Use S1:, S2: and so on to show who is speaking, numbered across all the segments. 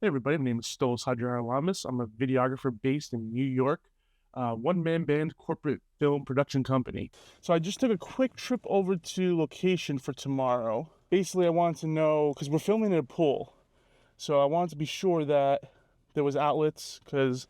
S1: Hey everybody, my name is Stolis Hadjicharalambous. I'm a videographer based in New York, one-man band corporate film production company. So I just took a quick trip over to location for tomorrow. Basically, I wanted to know, because we're filming in a pool, so I wanted to be sure that there was outlets, because,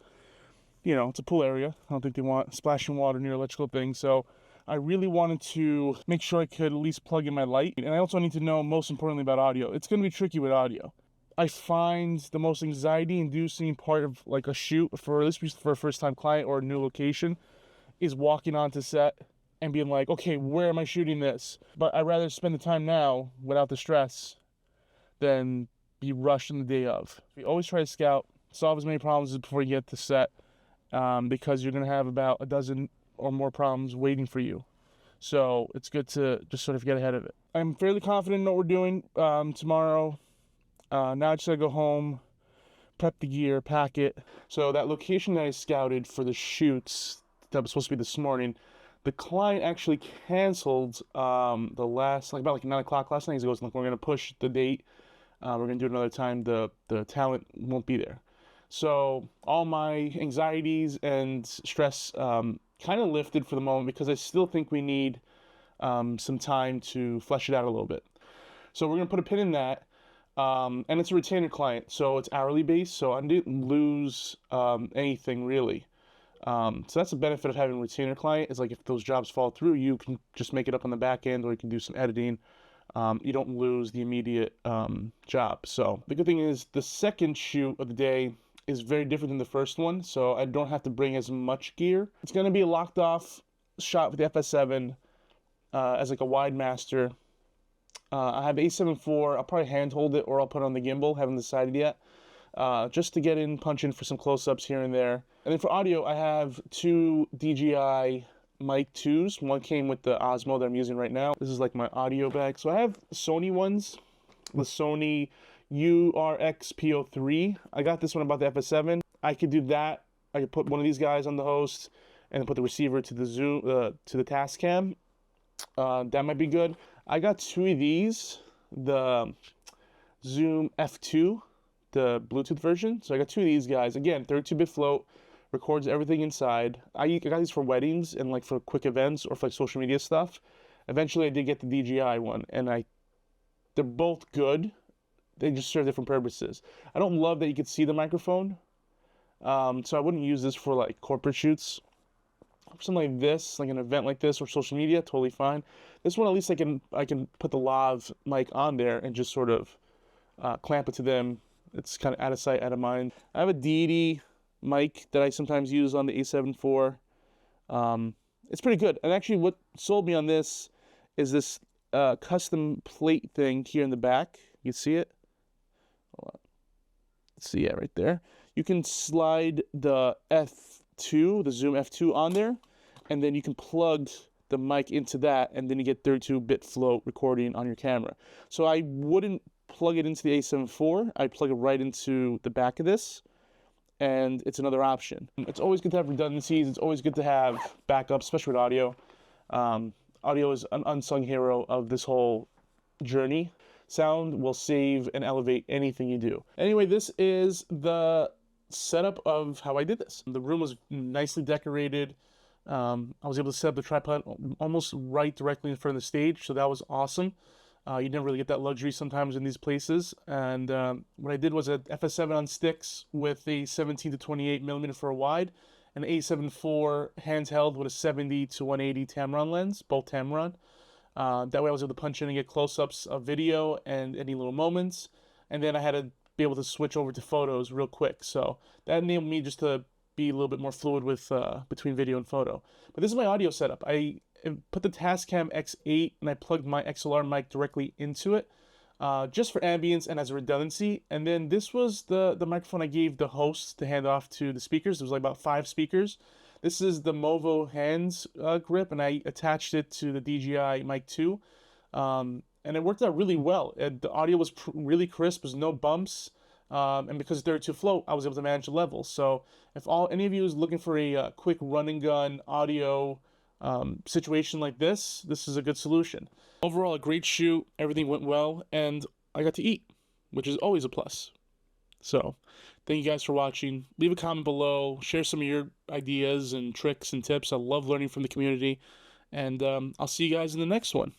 S1: you know, it's a pool area. I don't think they want splashing water near electrical things, so I really wanted to make sure I could at least plug in my light. And I also need to know, most importantly, about audio. It's going to be tricky with audio. I find the most anxiety-inducing part of like a shoot, for at least for a first-time client or a new location, is walking onto set and being like, okay, where am I shooting this? But I'd rather spend the time now without the stress than be rushed on the day of. We always try to scout, solve as many problems before you get to set, because you're going to have about a dozen or more problems waiting for you. So it's good to just sort of get ahead of it. I'm fairly confident in what we're doing tomorrow. Now I just gotta go home, prep the gear, pack it. So that location that I scouted for the shoots that was supposed to be this morning, the client actually canceled the last, about 9 o'clock last night. He goes, look, we're gonna push the date. We're gonna do it another time. The talent won't be there. So all my anxieties and stress kind of lifted for the moment, because I still think we need some time to flesh it out a little bit. So we're gonna put a pin in that. And it's a retainer client, so it's hourly based, so I didn't lose anything really. So that's the benefit of having a retainer client, is like if those jobs fall through, you can just make it up on the back end, or you can do some editing. You don't lose the immediate job. So the good thing is the second shoot of the day is very different than the first one, so I don't have to bring as much gear. It's going to be a locked off shot with the FS7 as like a wide master. I have A7 IV. I'll probably hand hold it, or I'll put it on the gimbal. Haven't decided yet. Just to get in, punch in for some close-ups here and there. And then for audio, I have two DJI Mic 2s. One came with the Osmo that I'm using right now. This is like my audio bag. So I have Sony ones, the Sony URX-P03. I got this one about the FS7. I could do that. I could put one of these guys on the host and put the receiver to the zoom, to the Tascam. That might be good. I got two of these, the Zoom F2, the Bluetooth version. So I got two of these guys. Again, 32-bit float, records everything inside. I got these for weddings and like for quick events or for like social media stuff. Eventually I did get the DJI one, and they're both good. They just serve different purposes. I don't love that you could see the microphone. So I wouldn't use this for like corporate shoots. Something like this, like an event like this or social media, totally fine. This one, at least I can put the lav mic on there and just sort of clamp it to them. It's kind of out of sight, out of mind. I have a deity mic that I sometimes use on the A7 IV. It's pretty good. And actually what sold me on this is this custom plate thing here in the back. You see it? Hold on. Let's see it right there. You can slide the the Zoom F2 on there, and then you can plug the mic into that, and then you get 32-bit float recording on your camera. So I wouldn't plug it into the A7 IV. I'd plug it right into the back of this, and it's another option. It's always good to have redundancies. It's always good to have backups, especially with audio. Audio is an unsung hero of this whole journey. Sound will save and elevate anything you do. Anyway, this is the setup of how I did this. The room was nicely decorated. I was able to set up the tripod almost right directly in front of the stage, so that was awesome. You never really get that luxury sometimes in these places. And what I did was an FS7 on sticks with a 17 to 28 millimeter for a wide, and an A7 IV handheld with a 70 to 180 Tamron lens, both Tamron. That way I was able to punch in and get close-ups of video and any little moments. And then I had to be able to switch over to photos real quick. So that enabled me just to be a little bit more fluid with between video and photo. But this is my audio setup. I put the Tascam X8 and I plugged my XLR mic directly into it, just for ambience and as a redundancy. And then this was the microphone I gave the host to hand off to the speakers. There was like about 5 speakers. This is the Movo hands grip, and I attached it to the DJI Mic 2. And it worked out really well. The audio was really crisp. There's no bumps. And because it's 32 float, I was able to manage the levels. So if any of you is looking for a quick run and gun audio situation like this is a good solution. Overall, a great shoot. Everything went well, and I got to eat, which is always a plus. So thank you guys for watching. Leave a comment below. Share some of your ideas and tricks and tips. I love learning from the community. And I'll see you guys in the next one.